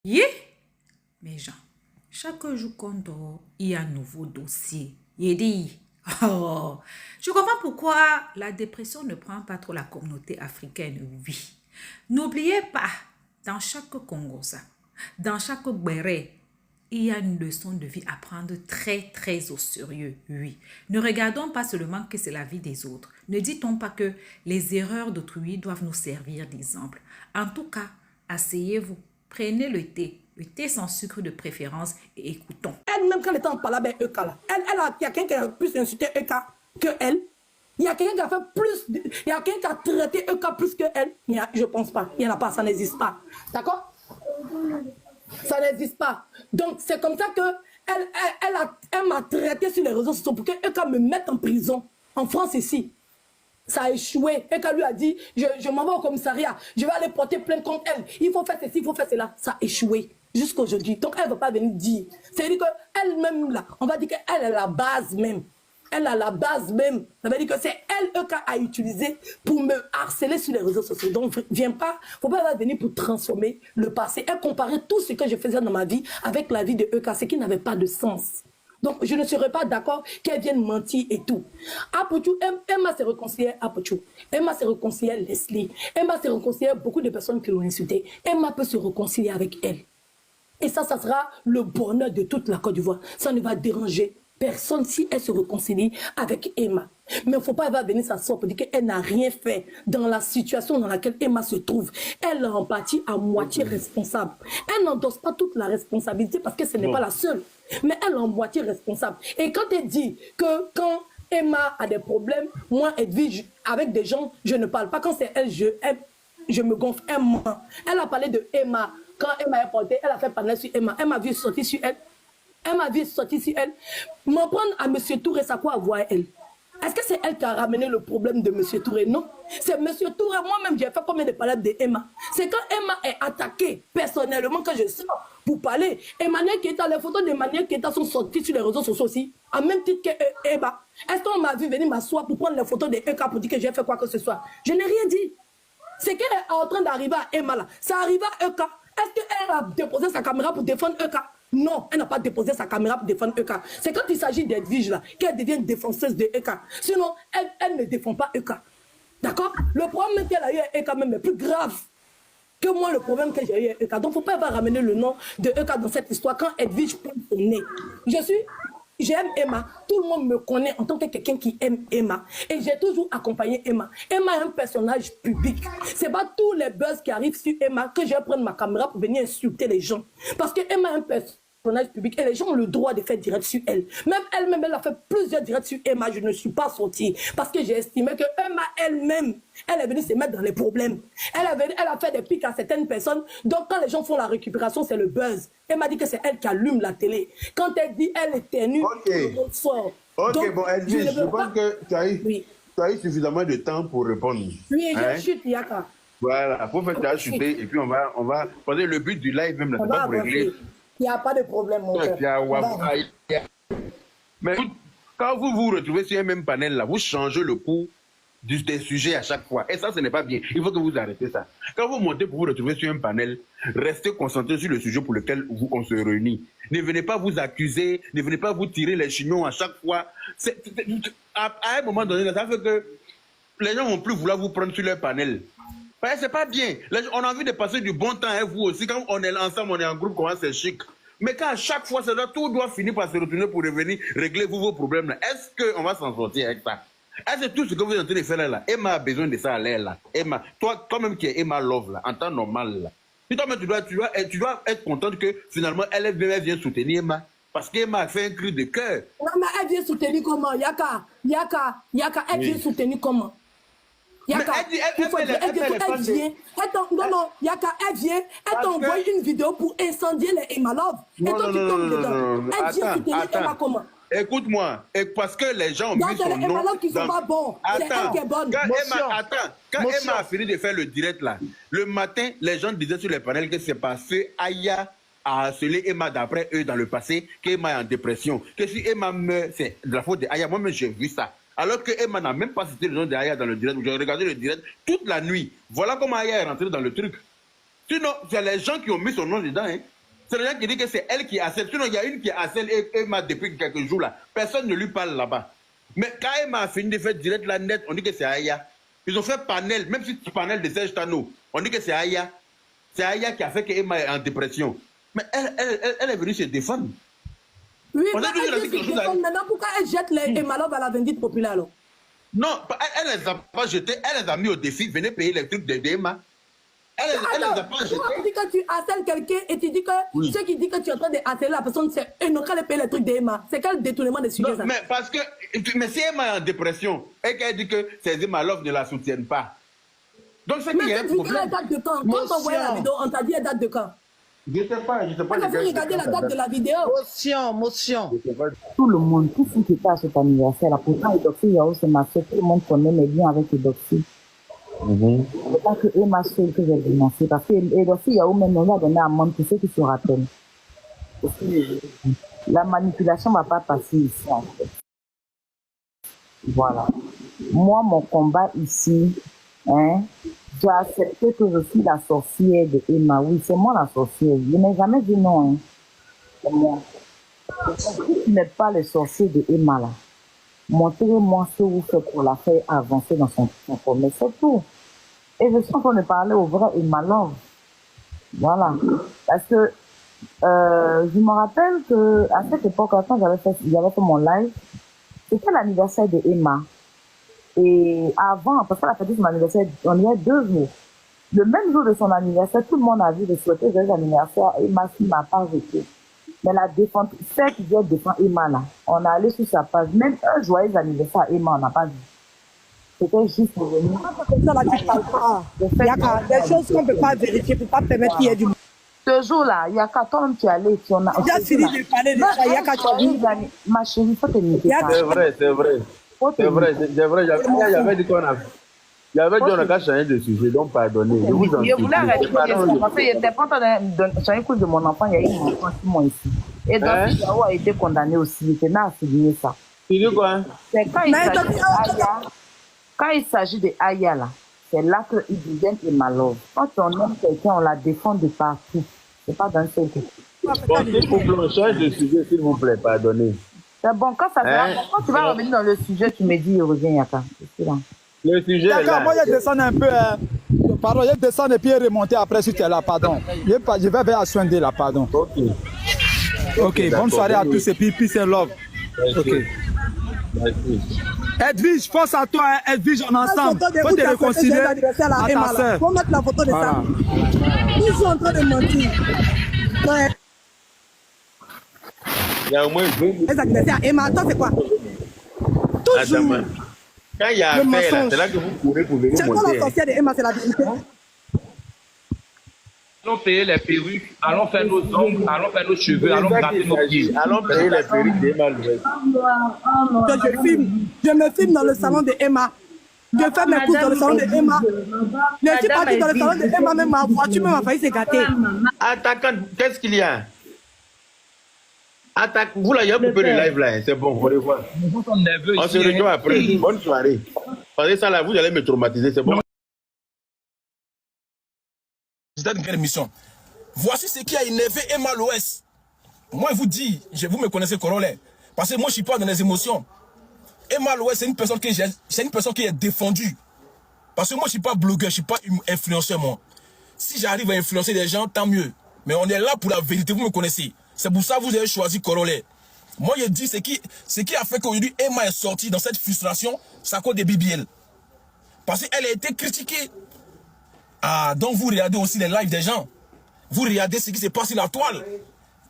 Yeah, mes gens, chaque jour qu'on dort, il y a un nouveau dossier. Il dit, oh, je comprends pourquoi la dépression ne prend pas trop la communauté africaine, oui. N'oubliez pas, dans chaque Congosa, dans chaque Béré, il y a une leçon de vie à prendre très, très au sérieux, oui. Ne regardons pas seulement que c'est la vie des autres. Ne dit-on pas que les erreurs d'autrui doivent nous servir d'exemple. En tout cas, asseyez-vous, prenez le thé sans sucre de préférence et écoutons. Elle-même, quand elle était en parlant avec Eka, là, il y a quelqu'un qui a plus insulté Eka que elle. Il y a quelqu'un qui a fait plus, il y a quelqu'un qui a traité Eka plus que elle. Je pense pas. Il n'y en a pas, ça n'existe pas. D'accord? Ça n'existe pas. Donc, c'est comme ça que elle m'a traité sur les réseaux sociaux pour que Eka me mette en prison. En France, ici. Ça a échoué. Eka lui a dit, je m'en vais au commissariat, je vais aller porter plainte contre elle. Il faut faire ceci, il faut faire cela. Ça a échoué jusqu'à aujourd'hui. Donc, elle ne va pas venir dire. C'est-à-dire qu'elle-même, là, on va dire qu'elle est la base même. Elle a la base même. Ça veut dire que c'est elle Eka a utilisé pour me harceler sur les réseaux sociaux. Donc, viens pas, faut pas venir pour transformer le passé. Elle comparait tout ce que je faisais dans ma vie avec la vie de Eka, ce qui n'avait pas de sens. Donc, je ne serais pas d'accord qu'elle vienne mentir et tout. Apochou, Emma s'est réconciliée à Apochou. Emma s'est réconciliée à Leslie. Emma s'est réconciliée à beaucoup de personnes qui l'ont insultée. Emma peut se réconcilier avec elle. Et ça sera le bonheur de toute la Côte d'Ivoire. Ça ne va déranger personne si elle se réconcilie avec Emma. Mais il ne faut pas venir s'asseoir pour dire qu'elle n'a rien fait dans la situation dans laquelle Emma se trouve. Elle est en partie à moitié responsable. Elle n'endosse pas toute la responsabilité parce que ce n'est pas la seule. Mais elle est en moitié responsable. Et quand elle dit que quand Emma a des problèmes, moi, Edwige, avec des gens, je ne parle pas. Quand c'est elle, je me gonfle. Elle a parlé de Emma. Quand Emma est portée, elle a fait parler sur Emma. Elle m'a vu sortir sur elle. Elle m'a vu sortir sur elle. M'en prendre à M. Touré, ça quoi à voir elle? Est-ce que c'est elle qui a ramené le problème de M. Touré? Non. C'est M. Touré. Moi-même, j'ai fait combien de palabres de Emma? C'est quand Emma est attaquée personnellement, quand je sors pour parler. Emmanuel Keita, les photos d'Emmanuel Keita sont sorties sur les réseaux sociaux aussi, en même titre que Emma. Est-ce qu'on m'a vu venir m'asseoir pour prendre les photos de Eka pour dire que j'ai fait quoi que ce soit? Je n'ai rien dit. C'est qu'elle est en train d'arriver à Emma là. Ça arrive à Eka. Est-ce qu'elle a déposé sa caméra pour défendre Eka? Non, elle n'a pas déposé sa caméra pour défendre Eka. C'est quand il s'agit d'Edwige là qu'elle devient défenseuse de Eka. Sinon, elle ne défend pas Eka. D'accord? Le problème qu'elle a eu à Eka même est plus grave que moi, le problème que j'ai eu à Eka. Donc, il ne faut pas ramener le nom de Eka dans cette histoire quand Edwige prend son nez. J'aime Emma. Tout le monde me connaît en tant que quelqu'un qui aime Emma. Et j'ai toujours accompagné Emma. Emma est un personnage public. C'est pas tous les buzz qui arrivent sur Emma que je vais prendre ma caméra pour venir insulter les gens. Parce que Emma est un personnage public et les gens ont le droit de faire direct sur elle. Même elle-même, elle a fait plusieurs directs sur Emma. Je ne suis pas sortie parce que j'ai estimé que Emma elle-même, elle est venue se mettre dans les problèmes. Elle a fait des pics à certaines personnes. Donc quand les gens font la récupération, c'est le buzz. Elle m'a dit que c'est elle qui allume la télé. Quand elle dit elle est ténue, le monde sort. Ok, donc, bon, Edwige, je pense que tu as eu suffisamment de temps pour répondre. Oui, je chute, Yaka. Voilà, pour faire ta chuter et puis on va, parce que le but du live même, c'est pas pour régler. Il n'y a pas de problème, mon père. Mais quand vous vous retrouvez sur un même panel là, vous changez le cours des sujets à chaque fois. Et ça, ce n'est pas bien. Il faut que vous arrêtez ça. Quand vous montez pour vous retrouver sur un panel, restez concentré sur le sujet pour lequel on se réunit. Ne venez pas vous accuser, ne venez pas vous tirer les chignons à chaque fois. À un moment donné, ça fait que les gens vont plus vouloir vous prendre sur leur panel. Ouais, c'est pas bien. On a envie de passer du bon temps avec vous aussi. Quand on est ensemble, on est en groupe, comment c'est chic. Mais quand à chaque fois, tout doit finir par se retourner pour revenir régler vos problèmes. Est-ce qu'on va s'en sortir avec ça? Est-ce que tout ce que vous êtes en train de faire là, Emma a besoin de ça à l'air là? Emma, toi-même qui es Emma Love là, en temps normal là. Puis toi-même, tu dois être contente que finalement, elle vient soutenir Emma. Parce qu'Emma a fait un cri de cœur. Non, mais elle vient soutenir comment? Yaka, elle vient soutenir comment? Yaka, elle t'a envoyé une vidéo pour incendier les Emma Love. Et toi, tu tombes dedans. Elle vient soutenir Emma comment? Écoute-moi, parce que les gens ont mis son nom. Emma Love qui sont pas bons. C'est elle qui est bonne. Quand Emma a fini de faire le direct là, le matin, les gens disaient sur les panels que c'est parce que Aya a harcelé Emma d'après eux dans le passé, qu'Emma est en dépression. Que si Emma meurt, c'est de la faute de Aya. Moi-même, j'ai vu ça. Alors que Emma n'a même pas cité le nom d'Aya dans le direct. J'ai regardé le direct toute la nuit. Voilà comment Aya est rentrée dans le truc. Sinon, c'est les gens qui ont mis son nom dedans. Hein. C'est les gens qui disent que c'est elle qui harcèle. Sinon, il y a une qui harcèle Emma depuis quelques jours là. Personne ne lui parle là-bas. Mais quand Emma a fini de faire direct la net, on dit que c'est Aya. Ils ont fait panel, même si c'est panel de Serge Tano, on dit que c'est Aya. C'est Aya qui a fait que Emma est en dépression. Mais elle est venue se défendre. Oui, mais elle dit maintenant, pourquoi elle jette les Emma Love à la vindicte populaire alors? Non, elle les a pas jetés, elle les a mis au défi. Venez payer les trucs d'Emma. Elle les a pas jetés. Tu dis que tu harcèles quelqu'un et tu dis que ceux qui disent que tu es en train de harceler la personne, c'est eux non qu'elle paye les trucs d'Emma. C'est quel détournement de sujet ça? Mais parce que, mais si Emma est en dépression et qu'elle dit que ses Emma Love ne la soutiennent pas. Donc c'est qu'il y a un problème. Mais cette vidéo, elle date de quand? Quand on voyait la vidéo, on t'a dit elle date de quand? Je ne sais pas. On a fait regarder la date de la vidéo. Motion. Tout le monde, tout ce qui était à cet anniversaire, là, pourtant, Edoxy Yao, c'est ma soeur, tout le monde connaît mes liens avec Edoxy. C'est pas que Emma seule que j'ai dénoncé, parce que Edoxy Yao, même, on lui a donné un monde pour ceux qui se rappellent. La manipulation ne va pas passer ici, en fait. Voilà. Moi, mon combat ici, hein, j'ai accepté que je suis la sorcière de Emma. Oui, c'est moi la sorcière. Je n'ai jamais dit non. Hein. C'est moi. Tu n'es pas le sorcier de Emma là. Montrez-moi ce que vous faites pour la faire avancer dans son commerce. C'est tout. Et je suis en train de parler au vrai Emma Love. Voilà. Parce que je me rappelle qu'à cette époque, quand j'avais fait mon live, c'était l'anniversaire de Emma. Et avant, parce qu'elle a fêté son anniversaire, on y a 2 jours. Le même jour de son anniversaire, tout le monde a vu de souhaiter joyeux anniversaire. Emma qui m'a pas jeté. Mais la défense, celle qui vient défendre Emma là, on a allé sur sa page. Même un joyeux anniversaire à Emma, on n'a pas vu. C'était juste pour venir. Ça là, tu parles pas. Il y a des choses qu'on ne peut pas vérifier pour ne pas permettre qu'il y ait du monde. Ce jour-là, il y a qu'à toi tu es allé. Tu en as. Tu as fini de parler de ça. Il y a qu'à toi. Ma chérie, il faut te niquer. C'est vrai. C'est vrai. J'avais dit qu'on a. Il y avait dit qu'on n'a qu'à changer de sujet, donc pardonnez. Je vous en Je voulais arrêter parce que je n'étais pas en train de changer le coup de mon enfant. Il y a eu un enfant 6 mois ici. Et donc, Yao a été condamné aussi. Il était là à signer ça. Tu dis quoi? C'est quand il s'agit de Aya là, c'est là qu'il devient Emma Love. Quand on aime quelqu'un, on la défend de partout. C'est pas d'un seul côté. Bon, s'il vous plaît, change de sujet, s'il vous plaît, pardonnez. C'est bon, quand ça sera bon, quand tu vas revenir dans le sujet, tu me dis, reviens, Yaka. C'est là. Le sujet est là. D'accord, moi je descends un peu. Pardon, je descends et puis remonter après si tu es là, pardon. Je vais vers Aswende là, pardon. Ok, bonne soirée à tous et puis peace and love. Ok. Edwige, force à toi, Edwige, on est ensemble. Faut te réconcilier à ta soeur. Faut mettre la photo de ça. Ils sont en train de mentir. Il y a au moins 20 Les anniversaires, Emma, attends, c'est quoi? Toujours. Quand il y a affaire, c'est là que vous courez pour venir C'est quoi monter. la sorcière de Emma, c'est la vérité? Allons payer les perruques, allons faire nos ongles, allons faire nos cheveux, allons gratter nos pieds. Allons payer les perruques d'Emma Louest. Je me filme dans le salon de Emma. Je fais mes courses dans le salon de Emma. Je suis partie dans le salon de Emma, même ma voiture même a failli se gâter. Attaquant, qu'est-ce qu'il y a? Attaque, vous là, il y a un peu de live là, c'est bon, au revoir. On se rejoint après. Bonne soirée. Parce que ça là, vous allez me traumatiser, c'est bon. Dans une émission. Voici ce qui a énervé Emma l'Ouest. Moi, je vous dis, vous me connaissez corollaire. Parce que moi, je ne suis pas dans les émotions. Emma l'Ouest, c'est une personne qui est défendue. Parce que moi, je ne suis pas blogueur, je ne suis pas influenceur, moi. Si j'arrive à influencer des gens, tant mieux. Mais on est là pour la vérité, vous me connaissez. C'est pour ça que vous avez choisi corollaire. Moi, je dis, ce qui a fait qu'aujourd'hui, Emma est sortie dans cette frustration, c'est à cause des BBL. Parce qu'elle a été critiquée. Ah, donc vous regardez aussi les lives des gens. Vous regardez ce qui se passe sur la toile.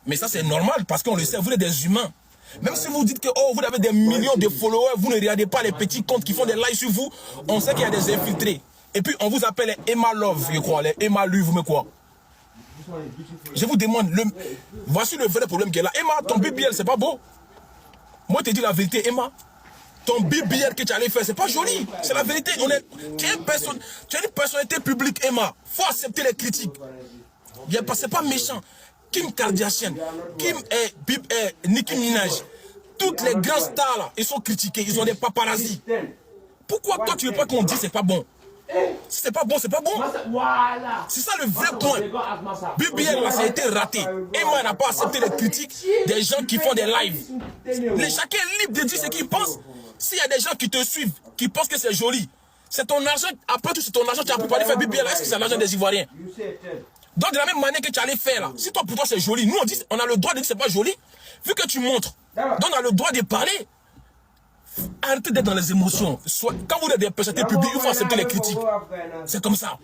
Mais ça, c'est normal parce qu'on le sait, vous êtes des humains. Même si vous dites que oh, vous avez des millions de followers, vous ne regardez pas les petits comptes qui font des lives sur vous, on sait qu'il y a des infiltrés. Et puis, on vous appelle les Emma Love, je crois, les Emma Lui, vous me quoi? Je vous demande, voici le vrai problème qu'il y a là. Emma, ton BBL, c'est pas beau. Moi, je te dis la vérité, Emma. Ton BBL que tu allais faire, c'est pas joli. C'est la vérité. Tu es une personnalité publique, Emma. Faut accepter les critiques. C'est pas méchant. Kim Kardashian, Nicki Minaj, toutes les grands stars là, ils sont critiqués. Ils ont des paparazzis. Pourquoi toi tu veux pas qu'on dise c'est pas bon? Si c'est pas bon, c'est pas bon. Voilà. C'est ça le vrai point. BBL, là, ça a été raté. Emma n'a pas accepté les critiques des gens qui font des lives. Chacun est libre de dire ce qu'il pense. S'il y a des gens qui te suivent, qui pensent que c'est joli, c'est ton argent. Après tout, c'est ton argent. Tu as préparé faire BBL. Est-ce que c'est l'argent des Ivoiriens? Donc, de la même manière que tu allais faire là, si toi pour toi c'est joli, nous on a le droit de dire que c'est pas joli, vu que tu montres. Donc on a le droit de parler. Arrêtez d'être dans les émotions. Quand vous êtes des personnalités publiques, il faut accepter les critiques. C'est comme ça.